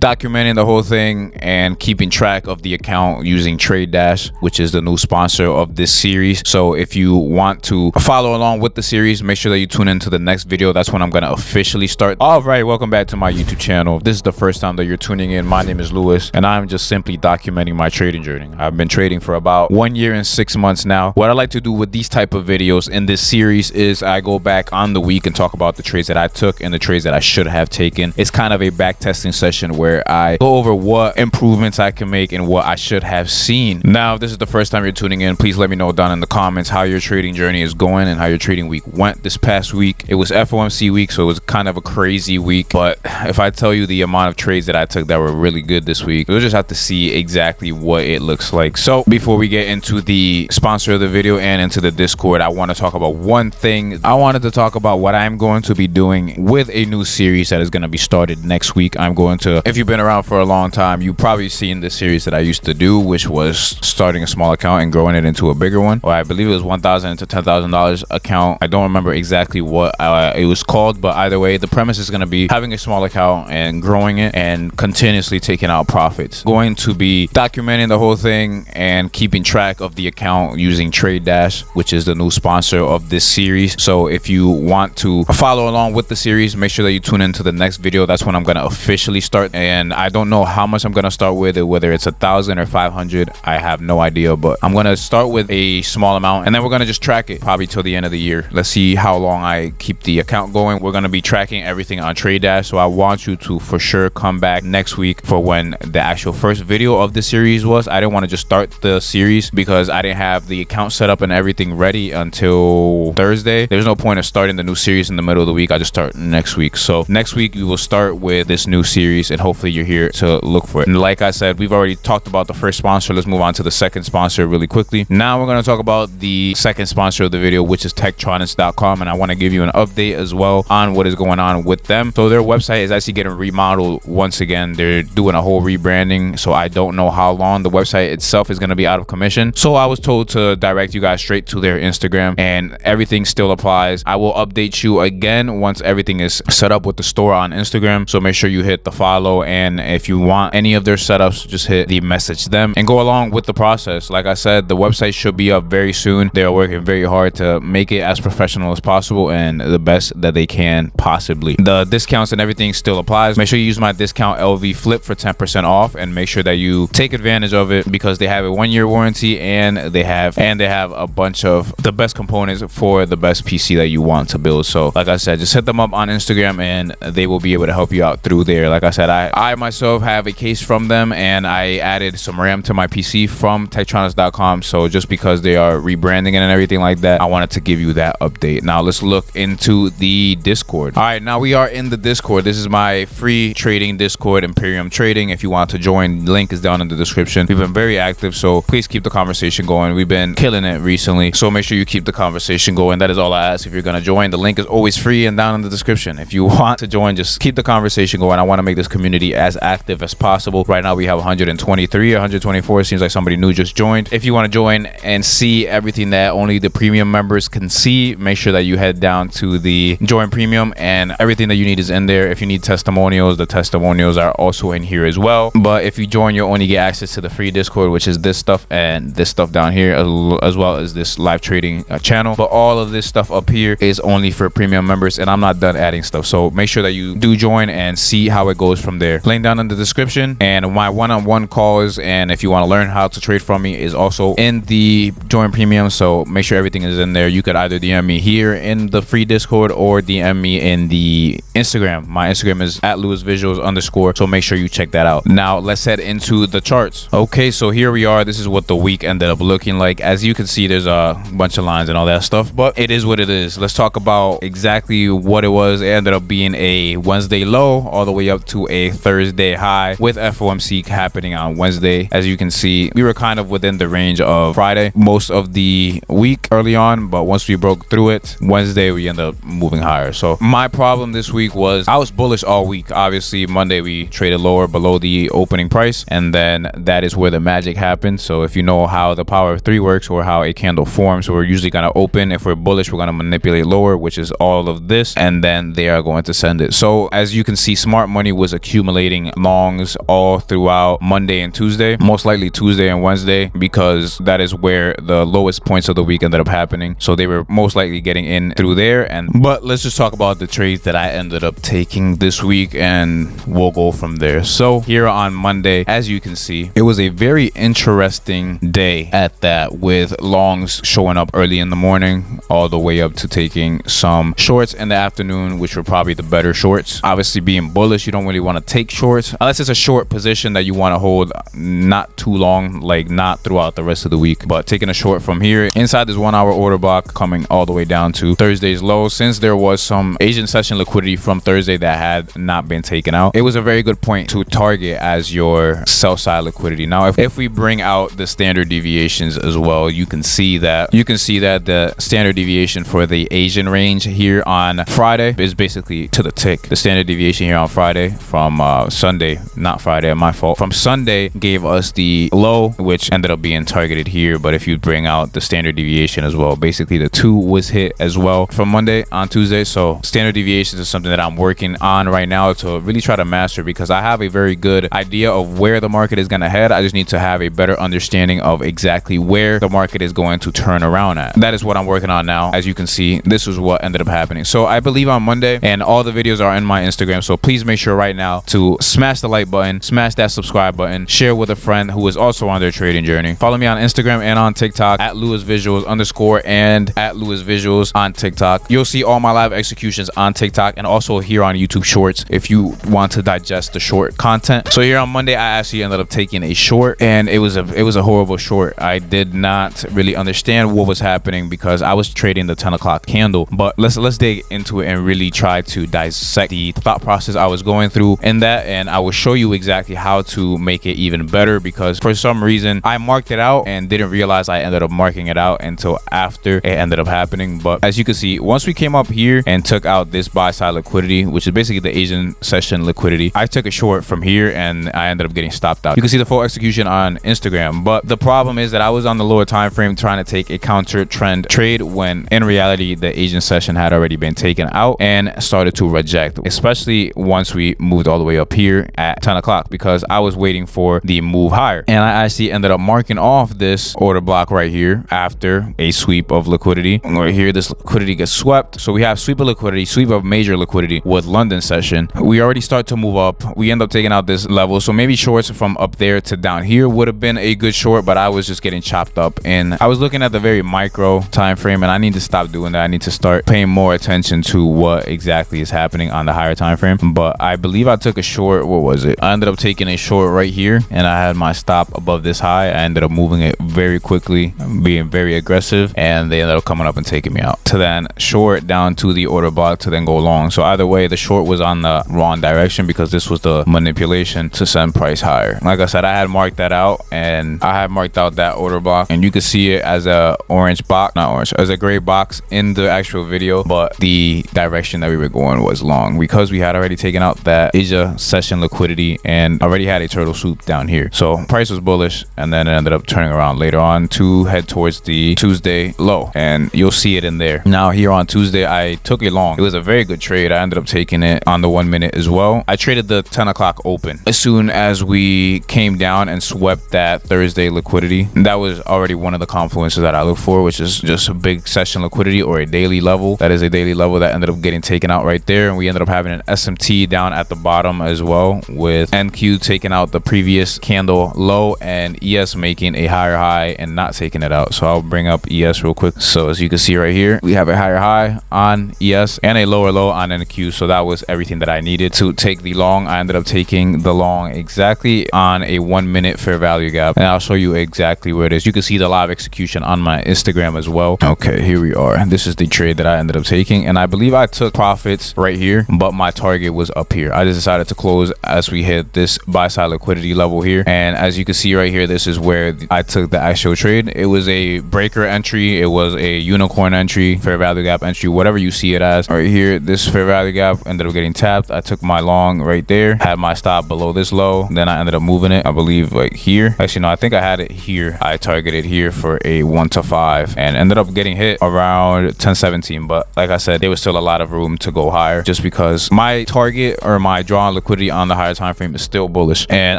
documenting the whole thing and keeping track of the account using Trade Dash, which is the new sponsor of this series. So if you want to follow along with the series, make sure that you tune into the next video. That's when I'm going to officially start. All right, welcome back to my YouTube channel. If this is the first time that you're tuning in, my name is Lewis and I'm just simply documenting my trading journey. I've been trading for about 1 year and 6 months now. What I like to do with these type of videos in this series is I go back on the week and talk about the trades that I took and the trades that I should have taken. It's kind of a back testing session where I go over what improvements I can make and what I should have seen. Now, if this is the first time you're tuning in, please let me know down in the comments how your trading journey is going and how your trading week went this past week. It was FOMC week, so it was kind of a crazy week. But if I tell you the amount of trades that I took that were really good this week, you'll just have to see exactly what it looks like. So before we get into the sponsor of the video and into the Discord, I want to talk about one thing. I wanted to talk about what I'm going to be doing with a new series that is going to be started next week. I'm going to, if you've been around for a long time, you've probably seen this series that I used to do, which was starting a small account and growing it into a bigger one. Or I believe it was $1,000 to $10,000 account. I don't remember exactly what it was called, but either way, the premise is going to be having a small account and growing it and continuously taking out profits. Going to be documenting the whole thing and keeping track of the account using Trade Dash, which is the new sponsor of this series. So if you want to follow along with the series, make sure that you tune into the next video. That's when I'm going to officially start. And I don't know how much I'm going to start with, whether it's 1,000 or 500. I have no idea, but I'm going to start with a small amount and then we're going to just track it probably till the end of the year. Let's see how long I keep the account going. We're going to be tracking everything on Trade Dash. So I want you to for sure come back next week for when the actual first video of the series was. I didn't want to just start the series because I didn't have the account set up and everything ready until Thursday. There's no point of starting the new series in the middle of the week. I just start next week. So next week we will start with this new series and hopefully you're here to look for it. And like I said, we've already talked about the first sponsor. Let's move on to the second sponsor really quickly. Now we're going to talk about the second sponsor of the video, which is Techtronix.com, and I want to give you an update as well on what is going on with them. So their website is actually getting remodeled once again. They're doing a whole rebranding, so I don't know how long the website itself is going to be out of commission. So I was told to direct you guys straight to their Instagram and everything still applies. I will update you again once everything is set up with the store on Instagram. So make sure you hit the follow, and if you want any of their setups, just hit the message them and go along with the process. Like I said, the website should be up very soon. They're working very hard to make it as professional as possible and the best that they can possibly. The discounts and everything still applies. Make sure you use my discount LV Flip for 10% off and make sure that you take advantage of it because they have a 1-year warranty and they have a bunch of the best components for the best PC that you want to build. So like I said, just hit them up on Instagram and they will be able to help you out through there. Like I said, I myself have a case from them and I added some RAM to my PC from Techtronix.com. So just because they are rebranding it and everything like that, I wanted to give you that update. Now let's look into the Discord. All right, now we are in the Discord. This is my free trading Discord, Imperium Trading. If you want to join, link is down in the description. We've been very active, so please keep the conversation going. We've been killing it recently, so make sure you keep the conversation going. That is all I ask. If you're gonna join, the link is always free and down in the description. If you want to join, just keep the conversation going. I want to make this community as active as possible. Right now we have 123 or 124. It seems like somebody new just joined. If you want to join and see everything that only the premium members can see, make sure that you head down to the join premium and everything that you need is in there. If you need testimonials, the testimonials are also in here as well. But if you join, you'll only get access to the free Discord, which is this stuff and this stuff down here, as well as this live trading channel. But all of this stuff up here is only for premium members, and I'm not done adding stuff. So make sure that you do join and see how it goes from there. Link down in the description, and my one-on-one calls, and if you want to learn how to trade from me, is also in the join premium. So make sure everything is in there. You could either DM me here in the free Discord or DM me in the Instagram. My Instagram is @LewisVisuals_. So make sure you check that out. Now let's head into the charts. Okay, so here we are. This is what the week ended up looking like. As you can see, there's a bunch of lines and all that stuff, but it is what it is. Let's talk about exactly what it was. It ended up being a Wednesday low all the way up to a Thursday high with FOMC happening on Wednesday. As you can see, we were kind of within the range of Friday most of the week early on, but once we broke through it, Wednesday we ended up moving higher. So my problem this week was I was bullish all week. Obviously Monday we traded lower below the opening price, and then that is where the magic happened. So if you know how the power of 3 works or how a candle forms, we're usually going to open. If we're bullish, we're going to manipulate lower, which is all of this, and then they are going to send it. So as you can see, smart money was accumulating accumulating longs all throughout Monday and Tuesday, most likely Tuesday and Wednesday, because that is where the lowest points of the week ended up happening. So they were most likely getting in through there. But let's just talk about the trades that I ended up taking this week, and we'll go from there. So here on Monday, as you can see, it was a very interesting day at that, with longs showing up early in the morning all the way up to taking some shorts in the afternoon, which were probably the better shorts. Obviously, being bullish, you don't really want to take shorts unless it's a short position that you want to hold not too long, like not throughout the rest of the week. But taking a short from here inside this 1 hour order block, coming all the way down to Thursday's low, since there was some Asian session liquidity from Thursday that had not been taken out, it was a very good point to target as your sell side liquidity. Now if we bring out the standard deviations as well, you can see that the standard deviation for the Asian range here on Friday is basically to the tick. The standard deviation here on Friday from Sunday, not Friday, my fault, from Sunday gave us the low, which ended up being targeted here. But if you bring out the standard deviation as well, basically the 2 was hit as well from Monday on Tuesday. So standard deviations is something that I'm working on right now to really try to master, because I have a very good idea of where the market is going to head. I just need to have a better understanding of exactly where the market is going to turn around at. That is what I'm working on now. As you can see, this is what ended up happening. So I believe on Monday, and all the videos are in my Instagram, so please make sure right now to smash the like button, smash that subscribe button, share with a friend who is also on their trading journey. Follow me on Instagram and on TikTok at @LewisVisuals_ and at LewisVisuals on TikTok. You'll see all my live executions on TikTok and also here on YouTube Shorts if you want to digest the short content. So here on Monday, I actually ended up taking a short, and it was a horrible short. I did not really understand what was happening because I was trading the 10 o'clock candle. But let's dig into it and really try to dissect the thought process I was going through in that, and I will show you exactly how to make it even better, because for some reason I marked it out and didn't realize I ended up marking it out until after it ended up happening. But as you can see, once we came up here and took out this buy side liquidity, which is basically the Asian session liquidity, I took a short from here and I ended up getting stopped out. You can see the full execution on Instagram. But the problem is that I was on the lower time frame trying to take a counter trend trade, when in reality the Asian session had already been taken out and started to reject, especially once we moved all the way up here at 10 o'clock, because I was waiting for the move higher. And I actually ended up marking off this order block right here after a sweep of liquidity. Right here, this liquidity gets swept. So we have sweep of liquidity, sweep of major liquidity with London session. We already start to move up. We end up taking out this level. So maybe shorts from up there to down here would have been a good short, but I was just getting chopped up. And I was looking at the very micro time frame, and I need to stop doing that. I need to start paying more attention to what exactly is happening on the higher time frame. But I believe I took a short. What was it? I ended up taking a short right here, and I had my stop above this high. I ended up moving it very quickly, being very aggressive, and they ended up coming up and taking me out to then short down to the order block to then go long. So either way, the short was on the wrong direction, because this was the manipulation to send price higher. Like I said, I had marked that out, and I had marked out that order block, and you could see it as a orange box, not orange, as a gray box in the actual video, but the direction that we were going was long, because we had already taken out that Asia session liquidity and already had a turtle swoop down here. So price was bullish, and then it ended up turning around later on to head towards the Tuesday low, and you'll see it in there. Now here on Tuesday, I took a long. It was a very good trade. I ended up taking it on the 1 minute as well. I traded the 10 o'clock open. As soon as we came down and swept that Thursday liquidity, that was already one of the confluences that I look for, which is just a big session liquidity or a daily level. That is a daily level that ended up getting taken out right there, and we ended up having an SMT down at the bottom as well, with NQ taking out the previous candle low and ES making a higher high and not taking it out. So I'll bring up ES real quick. So as you can see right here, we have a higher high on ES and a lower low on NQ. So that was everything that I needed to take the long. I ended up taking the long exactly on a 1 minute fair value gap, and I'll show you exactly where it is. You can see the live execution on my Instagram as well. Okay, here we are. This is the trade that I ended up taking, and I believe I took profits right here, but my target was up here. I just decided to close as we hit this buy side liquidity level here, and as you can see right here, this is where I took the actual trade. It was a breaker entry, it was a unicorn entry, fair value gap entry, whatever you see it as. Right here, this fair value gap ended up getting tapped. I took my long right there, had my stop below this low, then I ended up moving it, I believe, like here. Actually no, I think I had it here. I targeted here for a 1 to 5 and ended up getting hit around 1017, but like I said, there was still a lot of room to go higher, just because my target or my draw on liquidity on the higher time frame is still bullish, and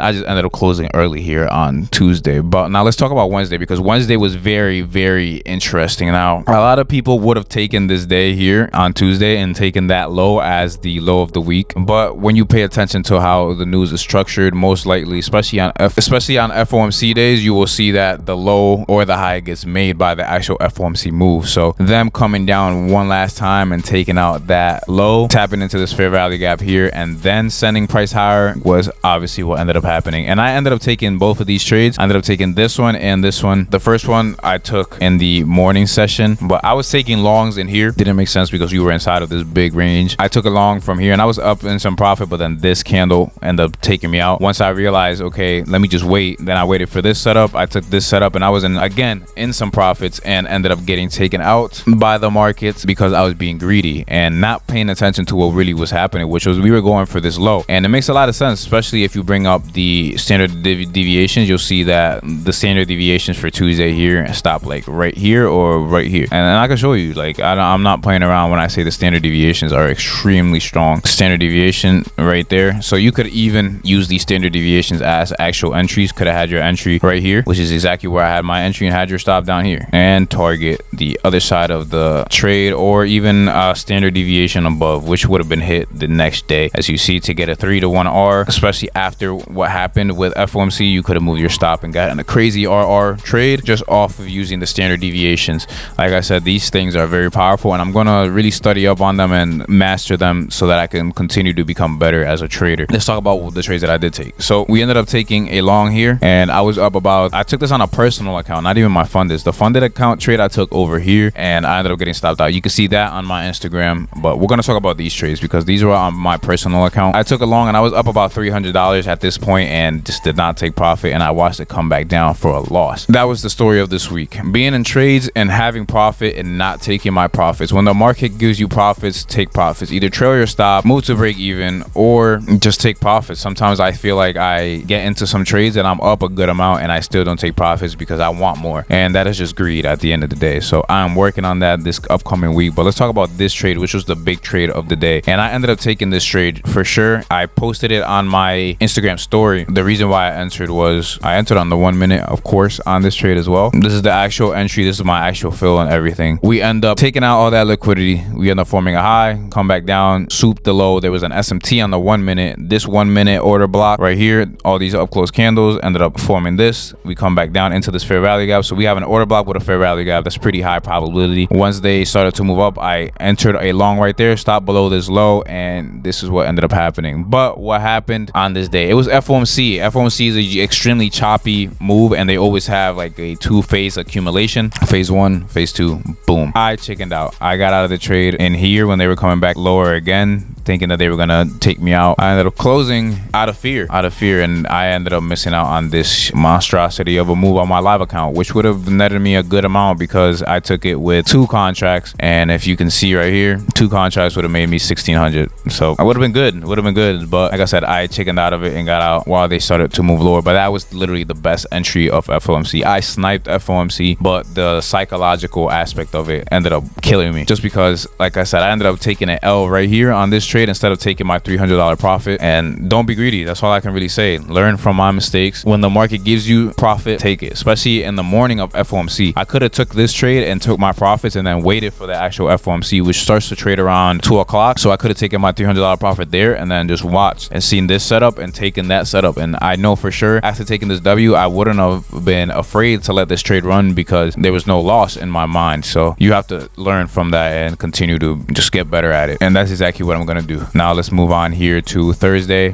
I just ended up closing early here on Tuesday. But now let's talk about Wednesday, because Wednesday was very interesting. Now, a lot of people would have taken this day here on Tuesday and taken that low as the low of the week, but when you pay attention to how the news is structured, most likely, especially on FOMC days, you will see that the low or the high gets made by the actual FOMC move. So them coming down one last time and taking out that low, tapping into this fair value gap here, and then sending price higher was obviously what ended up happening. And I ended up taking both of these trades. I ended up taking this one and this one. The first one I took in the morning session, but I was taking longs in here. Didn't make sense because you were inside of this big range. I took a long from here and I was up in some profit, but then this candle ended up taking me out. Once I realized, okay, let me just wait, then I waited for this setup. I took this setup and I was again in some profits and ended up getting taken out by the markets because I was being greedy and not paying attention to what really was happening, which was we were going for this low. And it makes a lot of sense, especially if you bring up the standard deviations. You'll see that the standard deviations for Tuesday here stop like right here or right here, and I can show you, like, I'm not playing around when I say the standard deviations are extremely strong. Standard deviation right there. So you could even use these standard deviations as actual entries. Could have had your entry right here, which is exactly where I had my entry, and had your stop down here and target the other side of the trade, or even a standard deviation above, which would have been hit the next day. As you see, to get a 3-to-1 R, especially after what happened with FOMC, you could have moved your stop and gotten a crazy RR trade just off of using the standard deviations. Like I said, these things are very powerful, and I'm gonna really study up on them and master them so that I can continue to become better as a trader. Let's talk about the trades that I did take. So we ended up taking a long here, and I was up about, I took this on a personal account, not even my funded. The funded account trade I took over here, and I ended up getting stopped out. You can see that on my Instagram, but we're gonna talk about these trades because these were on my personal account. I took a long and I was up about $300 at this point and just did not take profit, and I watched it come back down for a loss. That was the story of this week. Being in trades and having profit and not taking my profits. When the market gives you profits, take profits. Either trail your stop, move to break even, or just take profits. Sometimes I feel like I get into some trades and I'm up a good amount and I still don't take profits because I want more, and that is just greed at the end of the day. So I'm working on that this upcoming week. But let's talk about this trade, which was the big trade of the day, and I ended up taking this trade for sure. I posted it on my Instagram story. The reason why I entered was I entered on the 1 minute, of course, on this trade as well. This is the actual entry. This is my actual fill and everything. We end up taking out all that liquidity. We end up forming a high, come back down, soup the low. There was an SMT on the 1 minute. This 1 minute order block right here, all these up close candles ended up forming this. We come back down into this fair value gap. So we have an order block with a fair value gap. That's pretty high probability. Once they started to move up, I entered a long right there, stopped below this low, and this is what ended up happening. But what happened on this day, it was FOMC. FOMC is an extremely choppy move, and they always have like a two-phase accumulation. Phase one, phase two, boom. I chickened out. I got out of the trade in here when they were coming back lower again, thinking that they were gonna take me out. I ended up closing out of fear, and I ended up missing out on this monstrosity of a move on my live account, which would have netted me a good amount because I took it with 2 contracts, and if you can see right here, 2 contracts would have made me 1,600. So I would have been good, but like I said, I chickened out of it and got out while they started to move lower. But that was literally the best entry of FOMC. I sniped FOMC, but the psychological aspect of it ended up killing me, just because, like I said, I ended up taking an L right here on this trade instead of taking my $300 profit. And don't be greedy. That's all I can really say. Learn from my mistakes. When the market gives you profit, take it, especially in the morning of FOMC. I could have took this trade and took my profits and then waited for the actual FOMC, which starts to trade around 2 o'clock. So I could have taken my $300 profit there and then just watched and seen this setup and taken that setup. And I know for sure after taking this W, I wouldn't have been afraid to let this trade run because there was no loss in my mind. So you have to learn from that and continue to just get better at it. And that's exactly what I'm going to do. Now let's move on here to Thursday.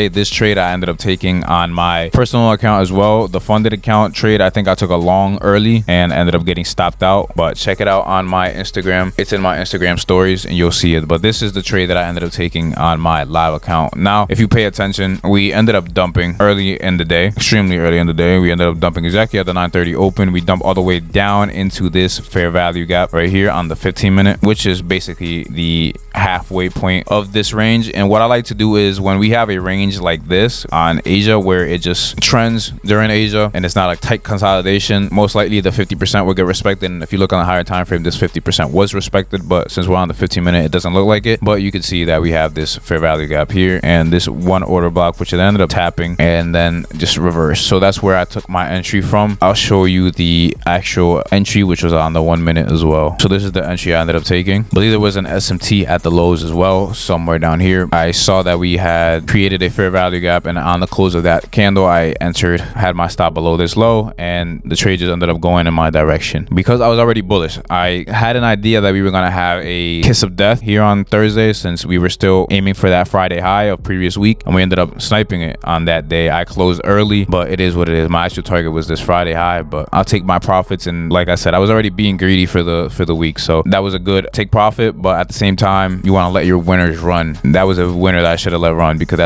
This trade I ended up taking on my personal account as well. The funded account trade, I think I took a long early and ended up getting stopped out. But check it out on my Instagram. It's in my Instagram stories and you'll see it. But this is the trade that I ended up taking on my live account. Now, if you pay attention, we ended up dumping early in the day, extremely early in the day. We ended up dumping exactly at the 9:30 open. We dumped all the way down into this fair value gap right here on the 15 minute, which is basically the halfway point of this range. And what I like to do is when we have a range like this on Asia where it just trends during Asia and it's not like tight consolidation, most likely the 50% will get respected. And if you look on the higher time frame, this 50% was respected, but since we're on the 15-minute, it doesn't look like it. But you can see that we have this fair value gap here and this one order block, which it ended up tapping and then just reverse. So that's where I took my entry from. I'll show you the actual entry, which was on the 1 minute as well. So this is the entry I ended up taking. I believe there was an SMT at the lows as well, somewhere down here. I saw that we had created a fair value gap, and on the close of that candle, I entered, had my stop below this low, and the trade just ended up going in my direction. Because I was already bullish, I had an idea that we were going to have a kiss of death here on Thursday, since we were still aiming for that Friday high of previous week, and we ended up sniping it on that day. I closed early, but it is what it is. My actual target was this Friday high, but I'll take my profits. And like I said, I was already being greedy for the week, so that was a good take profit. But at the same time, you want to let your winners run. That was a winner that I should have let run, because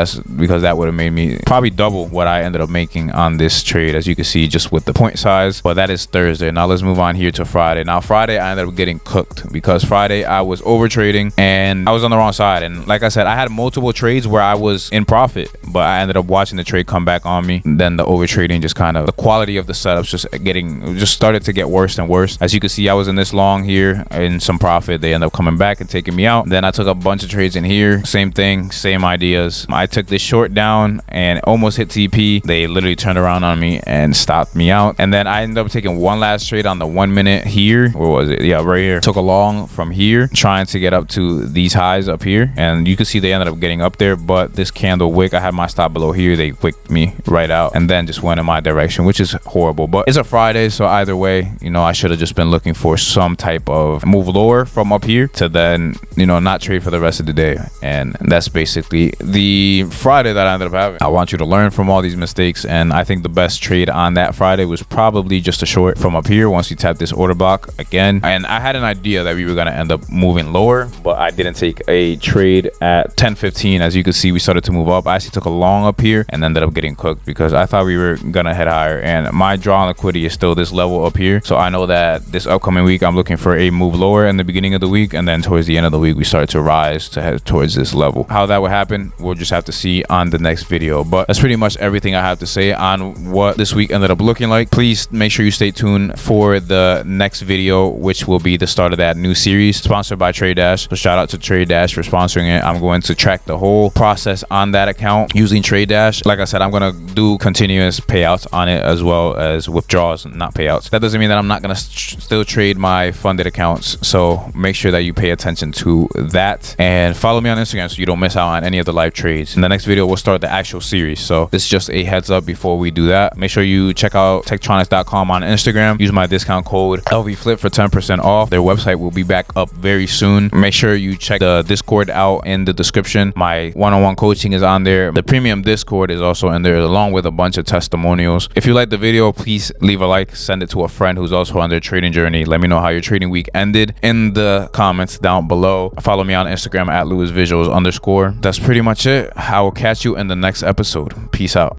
that would have made me probably double what I ended up making on this trade, as you can see just with the point size. But that is Thursday. Now let's move on here to Friday. Now Friday I ended up getting cooked, because Friday I was over trading and I was on the wrong side. And like I said, I had multiple trades where I was in profit, but I ended up watching the trade come back on me. Then the over trading just kind of, the quality of the setups just started to get worse and worse. As you can see, I was in this long here in some profit. They end up coming back and taking me out. Then I took a bunch of trades in here, same thing, same ideas. I took this short down and almost hit TP. They literally turned around on me and stopped me out. And then I ended up taking one last trade on the 1 minute here. Where was it? Yeah, right here. Took a long from here, trying to get up to these highs up here, and you can see they ended up getting up there. But this candle wick, I had my stop below here, they wicked me right out and then just went in my direction, which is horrible. But it's a Friday, so either way, you know, I should have just been looking for some type of move lower from up here to then, you know, not trade for the rest of the day. And that's basically the Friday that I ended up having. I want you to learn from all these mistakes, and I think the best trade on that Friday was probably just a short from up here once you tap this order block again. And I had an idea that we were going to end up moving lower, but I didn't take a trade at 10:15. As you can see, we started to move up. I actually took a long up here and ended up getting cooked, because I thought we were going to head higher, and my draw on liquidity is still this level up here. So I know that this upcoming week I'm looking for a move lower in the beginning of the week, and then towards the end of the week we started to rise to head towards this level. How that would happen, we'll just have to see on the next video. But that's pretty much everything I have to say on what this week ended up looking like. Please make sure you stay tuned for the next video, which will be the start of that new series sponsored by Trade Dash. So shout out to Trade Dash for sponsoring it. I'm going to track the whole process on that account using Trade Dash. Like I said, I'm going to do continuous payouts on it as well as withdrawals, not payouts. That doesn't mean that I'm not going to still trade my funded accounts. So make sure that you pay attention to that, and follow me on Instagram so you don't miss out on any of the live trades. In the next video, we'll start the actual series. So this is just a heads up before we do that. Make sure you check out Techtronix.com on Instagram. Use my discount code LVFlip for 10% off. Their website will be back up very soon. Make sure you check the Discord out in the description. My one-on-one coaching is on there. The premium Discord is also in there, along with a bunch of testimonials. If you like the video, please leave a like, send it to a friend who's also on their trading journey. Let me know how your trading week ended in the comments down below. Follow me on Instagram at LewisVisuals_. That's pretty much it. I will catch you in the next episode. Peace out.